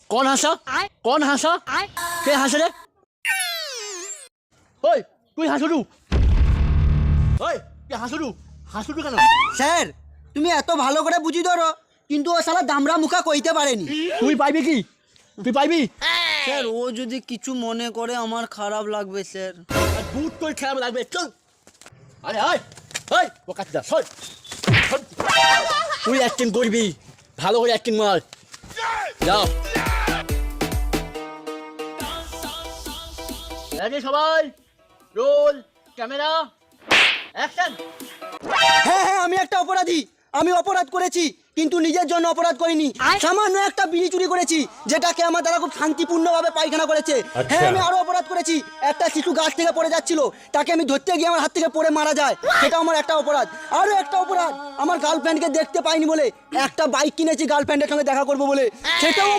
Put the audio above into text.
कौन हंसा कौन हंसा কে হাসে রে ওই তুই হাসুরু ওই কে হাসুরু হাসুরু কেন স্যার তুমি এত ভালো করে বুঝি ধরো কিন্তু ও শালা দামড়া মুখা কইতে পারেনি। তুই পাইবি কি তুই পাইবি স্যার ও যদি কিছু মনে করে আমার খারাপ লাগবে স্যার। আর বুট তোর খারাপ লাগবে চল আরে আয় ওই ও কাটি দা সর তুই অ্যাক্টিং করবি ভালো করে অ্যাক্টিং মার যাও রেডি সবাই রোল ক্যামেরা অ্যাকশন হ্যাঁ হ্যাঁ আমি একটা অপরাধী, আমি অপরাধ করেছি কিন্তু নিজের জন্য অপরাধ করিনি। সামান্য একটা বিড়ি চুরি করেছি যেটাকে আমার দ্বারা খুব শান্তিপূর্ণভাবে পায়খানা করেছে। হ্যাঁ আমি আরো অপরাধ করেছি, একটা শিশু গাছ থেকে পড়ে যাচ্ছিল তাকে আমি ধরতে গিয়ে আমার হাত থেকে পড়ে মারা যায়, সেটা আমার একটা অপরাধ। আরো একটা অপরাধ আমার গার্লফ্রেন্ডকে দেখতে পাইনি বলে একটা বাইক কিনেছি গার্লফ্রেন্ডের সঙ্গে দেখা করবো বলে, সেটাও